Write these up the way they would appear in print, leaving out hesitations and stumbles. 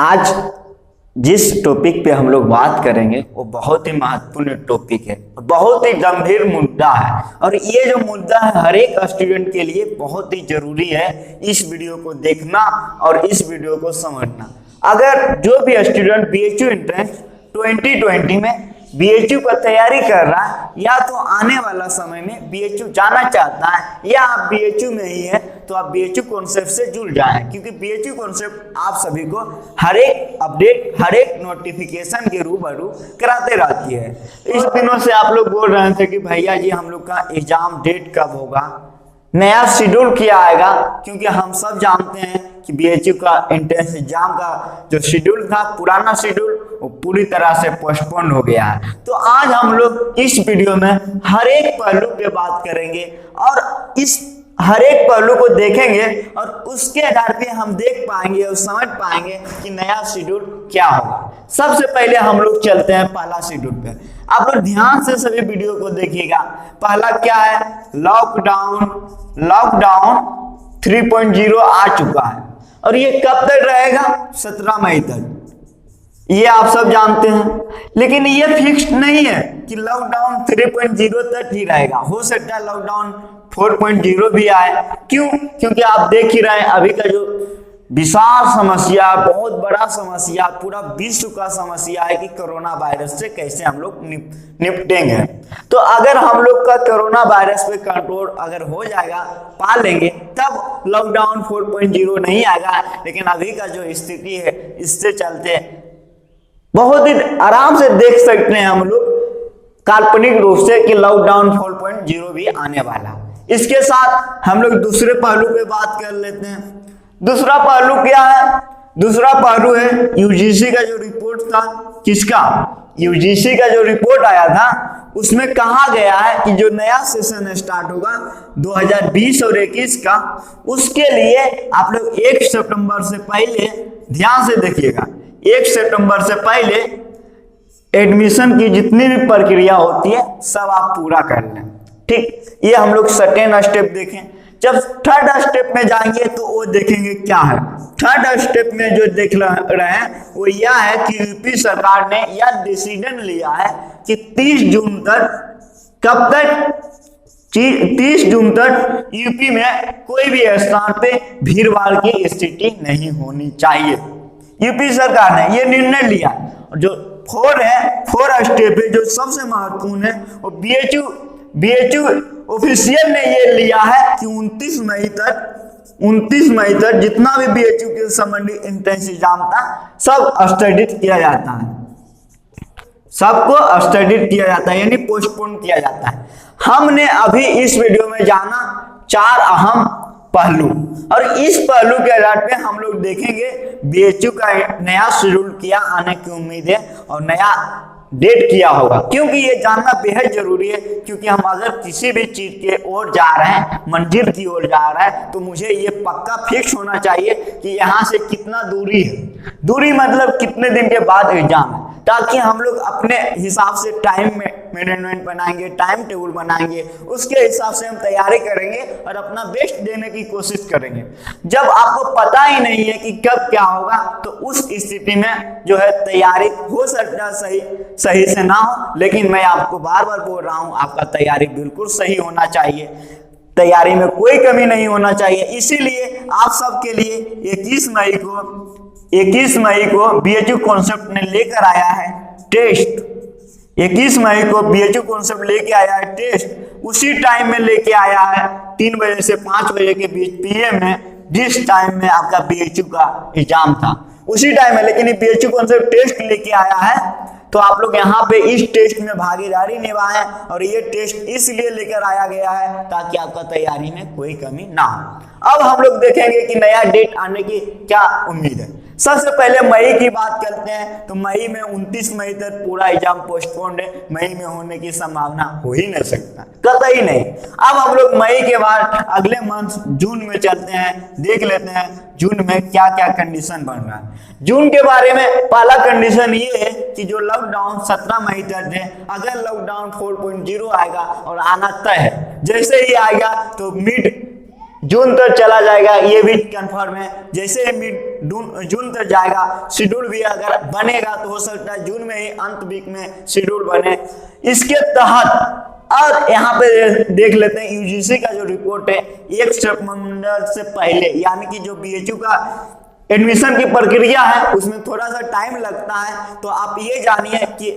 आज जिस टॉपिक पे हम लोग बात करेंगे वो बहुत ही महत्वपूर्ण टॉपिक है, बहुत ही गंभीर मुद्दा है और ये जो मुद्दा है हर एक स्टूडेंट के लिए बहुत ही जरूरी है इस वीडियो को देखना और इस वीडियो को समझना। अगर जो भी स्टूडेंट बीएचयू एंट्रेंस 2020 में बीएचयू का तैयारी कर रहा है या तो आने वाला समय में बीएचयू जाना चाहता है या आप बीएचयू में ही है तो आप बीएचयू कॉन्सेप्ट से जुड़ जाएं, क्योंकि बीएचयू कॉन्सेप्ट आप सभी को हर एक अपडेट हर एक नोटिफिकेशन के रूबरू कराते रहती है। इस दिनों से आप लोग बोल रहे थे कि भैया जी हम लोग का एग्जाम डेट कब होगा, नया शेड्यूल क्या आएगा, क्योंकि हम सब जानते हैं कि बीएचयू का एंट्रेंस एग्जाम का जो शेड्यूल था पुराना शेड्यूल वो पूरी तरह से पोस्टपोन हो गया है। तो आज हम लोग इस वीडियो में हर एक पहलू पे बात करेंगे और इस हर एक पहलू को देखेंगे और उसके आधार पे हम देख पाएंगे और समझ पाएंगे कि नया शेड्यूल क्या होगा। सबसे पहले हम लोग चलते हैं पहला शेड्यूल पे। आप लोग ध्यान से सभी वीडियो को देखिएगा। पहला क्या है, लॉकडाउन 3.0 आ चुका है और ये कब तक रहेगा, 17 मई तक, ये आप सब जानते हैं। लेकिन ये फिक्स नहीं है कि लॉकडाउन 3.0 तक ही रहेगा, हो सकता है लॉकडाउन 4.0 भी आए। क्यों? क्योंकि आप देख ही रहे हैं अभी का जो विशाल समस्या, बहुत बड़ा समस्या, पूरा विश्व का समस्या है कि कोरोना वायरस से कैसे हम लोग निपटेंगे। तो अगर हम लोग का कोरोना वायरस पे कंट्रोल अगर हो जाएगा, पा लेंगे, तब लॉकडाउन 4.0 नहीं आएगा। लेकिन अभी का जो स्थिति है इससे चलते बहुत ही आराम से देख सकते हैं हम लोग काल्पनिक रूप से कि लॉकडाउन 4.0 भी आने वाला। इसके साथ हम लोग दूसरे पहलू पे बात कर लेते हैं। दूसरा पहलू क्या है? दूसरा पहलू है यूजीसी का जो रिपोर्ट था, किसका, यूजीसी का जो रिपोर्ट आया था उसमें कहा गया है कि जो नया सेशन स्टार्ट होगा 2020 और 21 का, उसके लिए आप लोग 1 सितंबर से पहले ध्यान से देखिएगा, 1 सितंबर से पहले एडमिशन की जितनी भी प्रक्रिया होती है सब आप पूरा कर लें। ठीक, ये हम लोग सेकेंड स्टेप देखें। जब थर्ड स्टेप में जाएंगे तो वो देखेंगे क्या है। थर्ड स्टेप में जो देख रहे हैं वो यह है कि यूपी सरकार ने यह डिसीजन लिया है कि 30 जून तक, कब तक, 30 जून तक यूपी में कोई भी स्थान पे भीड़ भाड़ की स्थिति नहीं होनी चाहिए। यूपी सरकार ने ये निर्णय लिया। जो 4 स्टेप है जो सबसे महत्वपूर्ण है वो बीएचयू ऑफिशियल ने ये लिया है कि 29 मई तक जितना भी बीएचयू के संबंधित एंट्रेंस एग्जाम था सब स्टडीड किया जाता है, सबको स्टडीड किया जाता है, यानी पोस्टपोन किया जाता है। हमने अभी इस वीडियो में जाना 4 अहम पहलू और इस पहलू के आधार पे हम लोग देखेंगे बीएचयू का नया शेड्यूल क्या आने की उम्मीद है और नया डेट किया होगा, क्योंकि ये जानना बेहद जरूरी है। क्योंकि हम अगर किसी भी चीज के ओर जा रहे हैं, मंजिल की ओर जा रहा है, तो मुझे ये पक्का फिक्स होना चाहिए कि यहाँ से कितना दूरी है, दूरी मतलब कितने दिन के बाद एग्जाम है, ताकि हम लोग अपने हिसाब से टाइम मैनेजमेंट बनाएंगे, टाइम टेबल बनाएंगे, उसके हिसाब से हम तैयारी करेंगे और अपना बेस्ट देने की कोशिश करेंगे। जब आपको पता ही नहीं है कि कब क्या होगा तो उस स्थिति में जो है तैयारी हो सकता है सही से ना हो, लेकिन मैं आपको बार बार बोल रहा हूं आपका तैयारी बिल्कुल सही होना चाहिए, तैयारी में कोई कमी नहीं होना चाहिए। इसीलिए आप सबके लिए 21 मई को बीएचयू कॉन्सेप्ट ने लेकर आया है टेस्ट। 21 मई को बीएचयू कॉन्सेप्ट लेके आया है टेस्ट। उसी टाइम में लेके आया है 3 बजे से 5 बजे के बीच पीएम में, जिस टाइम में आपका बीएचयू का एग्जाम था उसी टाइम में। लेकिन बीएचयू कॉन्सेप्ट टेस्ट लेके आया है तो आप लोग यहाँ पे इस टेस्ट में भागीदारी निभाएं और ये टेस्ट इसलिए लेकर आया गया है ताकि आपका तैयारी में कोई कमी ना हो। अब हम लोग देखेंगे कि नया डेट आने की क्या उम्मीद है। सबसे पहले मई की बात करते हैं तो मई में 29 मई तक पूरा एग्जाम पोस्टपोन्ड है, मई में होने की संभावना हो ही नहीं सकता, कतई नहीं। अब हम लोग मई के बाद अगले मंथ जून में चलते हैं, देख लेते हैं जून में क्या क्या कंडीशन बन रहा है। जून के बारे में पहला कंडीशन ये है कि जो लॉकडाउन 17 मई तक है, अगर लॉकडाउन 4.0 आएगा और आना तय है, जैसे ही आएगा तो मिड जून तक चला जाएगा, ये भी कंफर्म है। जैसे मिड जून तक जाएगा। शेड्यूल भी अगर बनेगा तो हो सकता है जून में ही, अंत वीक में शेड्यूल बने। इसके तहत और यहाँ पे देख लेते हैं यूजीसी का जो रिपोर्ट है 1 सितंबर से पहले, यानी कि जो बीएचयू का एडमिशन की प्रक्रिया है उसमें थोड़ा सा टाइम लगता है। तो आप ये जानिए कि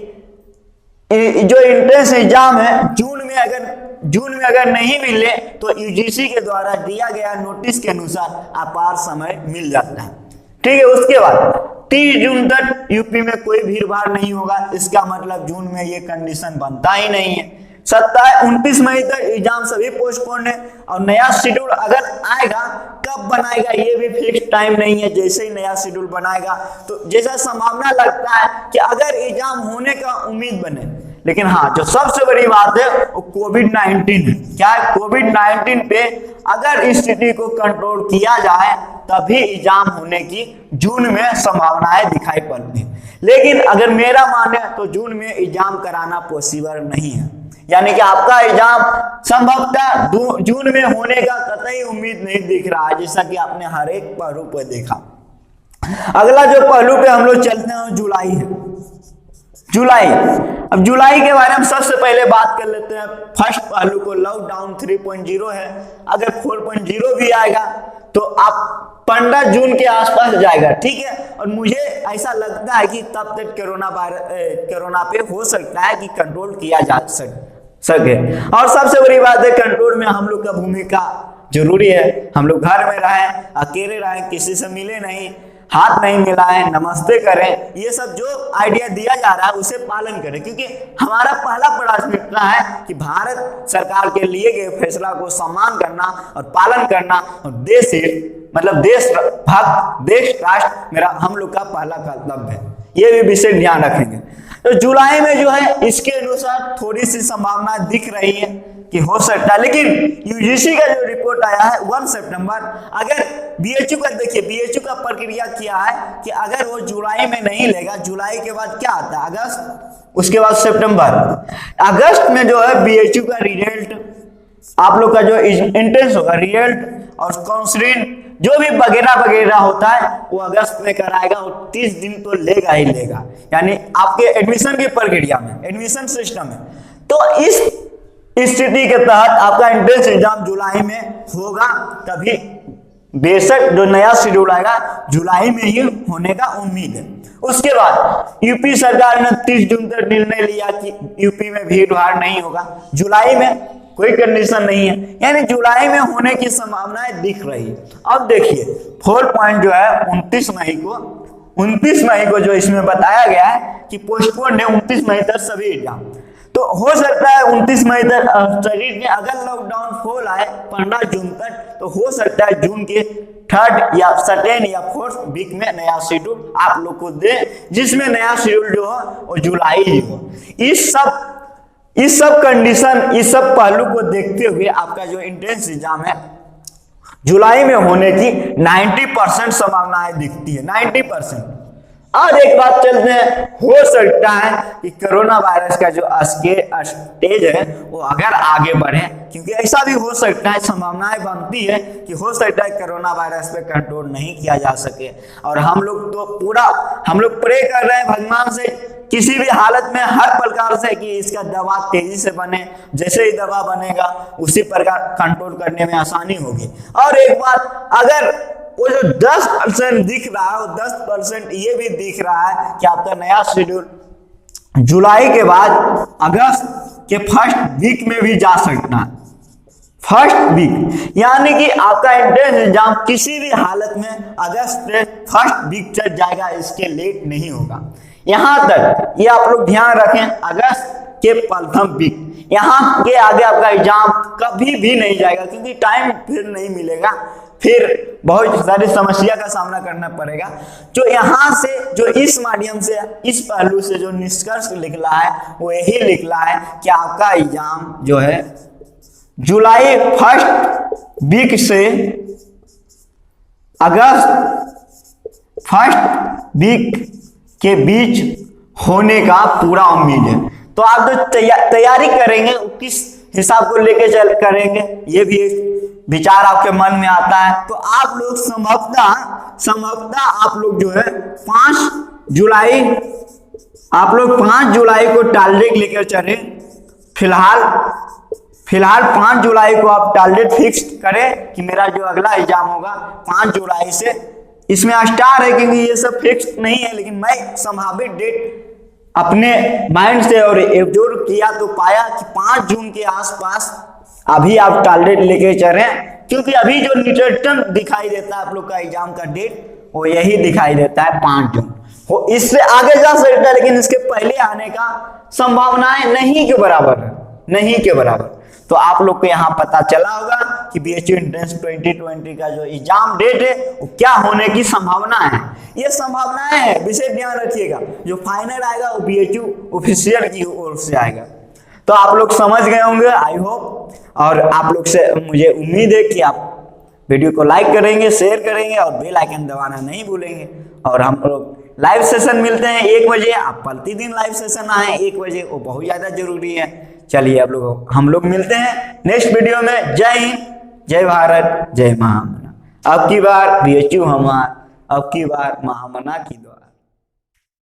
जो एंट्रेंस एग्जाम है जून में अगर नहीं मिले तो यूजीसी के द्वारा दिया गया नोटिस के अनुसार अपार समय मिल जाता है। ठीक है, उसके बाद 30 जून तक यूपी में कोई भीड़ भाड़ नहीं होगा। इसका मतलब जून में ये कंडीशन बनता ही नहीं है। 29 मई तक एग्जाम सभी पोस्टपोन है और नया शेड्यूल अगर आएगा कब बनाएगा ये भी फिक्स टाइम नहीं है। जैसे ही नया शेड्यूल बनाएगा तो जैसा संभावना लगता है कि अगर एग्जाम होने का उम्मीद बने, लेकिन हाँ जो सबसे बड़ी बात है वो कोविड-19 है। क्या है? कोविड-19 पे अगर स्थिति को कंट्रोल किया जाए तभी एग्जाम होने की जून में संभावनाएं दिखाई पड़ती है। लेकिन अगर मेरा माने तो जून में एग्जाम कराना पॉसिबल नहीं है, यानी कि आपका एग्जाम संभवतः जून में होने का कतई उम्मीद नहीं दिख रहा है, जैसा कि आपने हर एक पहलू पर देखा। अगला जो पहलू पे हम लोग चलते हैं जुलाई है। जुलाई, अब जुलाई के बारे में सबसे पहले बात कर लेते हैं। फर्स्ट पहलू को लॉकडाउन 3.0 है। अगर 4.0 भी आएगा तो आप 15 जून के आसपास जाएगा। ठीक है, और मुझे ऐसा लगता है कि तब तक कोरोना पे हो सकता है कि कंट्रोल किया जा सके। और सबसे बड़ी बात है कंट्रोल में हम लोग का भूमिका जरूरी है। हम लोग घर में रहें, अकेले रहें, किसी से मिले नहीं, हाथ नहीं मिलाएं, नमस्ते करें, ये सब जो आइडिया दिया जा रहा है उसे पालन करें, क्योंकि हमारा पहला प्राथमिकता है कि भारत सरकार के लिए गए फैसला को सम्मान करना और पालन करना और देश भक्त, देश राष्ट्र मेरा हम लोग का पहला कर्तव्य है। ये भी विशेष ध्यान रखेंगे। तो जुलाई में जो है इसके अनुसार थोड़ी सी संभावना दिख रही है कि हो सकता है, लेकिन यूजीसी का जो रिपोर्ट आया है 1 सितंबर, अगर बीएचयू का देखिए, बीएचयू का प्रक्रिया किया है कि अगर वो जुलाई में नहीं लेगा, जुलाई के बाद क्या आता है? अगस्त, उसके बाद सितंबर। अगस्त में जो है बीएचयू का रिजल्ट, आप लोग का जो एंट्रेंस होगा रिजल्ट और काउंसलिंग जो भी वगैरह होता है वो अगस्त में कराएगा और 30 दिन तो लेगा ही लेगा, यानी आपके एडमिशन की प्रक्रिया में, एडमिशन सिस्टम में। तो इस स्थिति के तहत आपका एंट्रेंस एग्जाम जुलाई में होगा, तभी बेशक जो नया शेड्यूल आएगा जुलाई में ही होने का उम्मीद है। उसके बाद यूपी सरकार ने 30 जून तक निर्णय लिया कि यूपी में भीड़ भाड़ नहीं होगा। जुलाई में कोई कंडीशन नहीं है, यानी जुलाई में होने की संभावनाएं दिख रही है। अब देखिए 4 पॉइंट जो है 29 मई को जो इसमें बताया गया है कि पोस्टपोन है 29 मई तक सभी एग्जाम। तो हो सकता है 29 मई तक शरीर में अगर लॉकडाउन खोल आए 15 जून तक, तो हो सकता है जून के 3rd या 2nd या 4th वीक में नया शेड्यूल आप लोग को दे, जिसमें नया शेड्यूल जो हो वो जुलाई ही हो। इस सब कंडीशन, इस सब पहलू को देखते हुए आपका जो एंट्रेंस एग्जाम है जुलाई में होने की 90% संभावनाएं दिखती है, 90%। और एक बात चलते हैं, हो सकता है कि कोरोना वायरस का जो स्टेज है वो अगर आगे बढ़े, क्योंकि ऐसा भी हो सकता है, संभावनाएं बनती है कि हो सकता है कोरोना वायरस पे कंट्रोल नहीं किया जा सके। और हम लोग प्रे कर रहे हैं भगवान से किसी भी हालत में हर प्रकार से कि इसका दवा तेजी से बने, जैसे ही दवा बनेगा उसी प्रकार कंट्रोल करने में आसानी होगी। और एक बात, अगर वो जो 10% दिख रहा है वो 10% ये भी दिख रहा है कि आपका नया शेड्यूल जुलाई के बाद अगस्त के फर्स्ट वीक में भी जा सकता है। फर्स्ट वीक, यानी कि आपका एंट्रेंस एग्जाम किसी भी हालत में अगस्त के फर्स्ट वीक तक जाएगा, इसके लेट नहीं होगा। यहां तक ये आप लोग ध्यान रखें, अगस्त के प्रथम वीक, यहाँ के आगे आपका एग्जाम कभी भी नहीं जाएगा, क्योंकि टाइम फिर नहीं मिलेगा, फिर बहुत सारी समस्या का सामना करना पड़ेगा। जो यहाँ से, जो इस माध्यम से, इस पहलू से जो निष्कर्ष निकला है वो यही निकला है कि आपका एग्जाम जो है जुलाई फर्स्ट वीक से अगस्त फर्स्ट वीक के बीच होने का पूरा उम्मीद है। तो आप जो तैयारी करेंगे किस हिसाब को लेके चल करेंगे, ये भी एक विचार आपके मन में आता है। तो आप लोग संभवतः आप लोग जो है 5 जुलाई को टारगेट लेकर चले। फिलहाल 5 जुलाई को आप टारगेट फिक्स करें कि मेरा जो अगला एग्जाम होगा 5 जुलाई से। इसमें स्टार है क्योंकि ये सब फिक्स नहीं है, लेकिन मैं संभावित डेट अपने माइंड से और एब्जॉर्व किया तो पाया कि 5 जून के आसपास अभी आप टारगेट लेके चलें, क्योंकि अभी जो निकटतम दिखाई देता है आप लोग का एग्जाम का डेट वो यही दिखाई देता है 5 जून। वो इससे आगे जा सकता है, लेकिन इसके पहले आने का संभावनाएं नहीं के बराबर। तो आप लोग को यहाँ पता चला होगा कि बीएचयू एंट्रेंस 2020 का जो एग्जाम डेट है वो क्या होने की संभावना है। ये संभावनाएं है, विशेष ध्यान रखिएगा। जो फाइनल आएगा वो बीएचयू ऑफिशियल की ओर से आएगा। तो आप लोग समझ गए होंगे आई होप, और आप लोग से मुझे उम्मीद है कि आप वीडियो को लाइक करेंगे, शेयर करेंगे और बेल आइकन दबाना नहीं भूलेंगे। और हम लोग लाइव सेशन मिलते हैं 1 बजे। आप प्रतिदिन लाइव सेशन आए 1 बजे, वो बहुत ज्यादा जरूरी है। चलिए हम लोग मिलते हैं नेक्स्ट वीडियो में। जय हिंद, जय भारत, जय महामना। अब की बार बीएचयू हमार, अब की बार महामना की दो।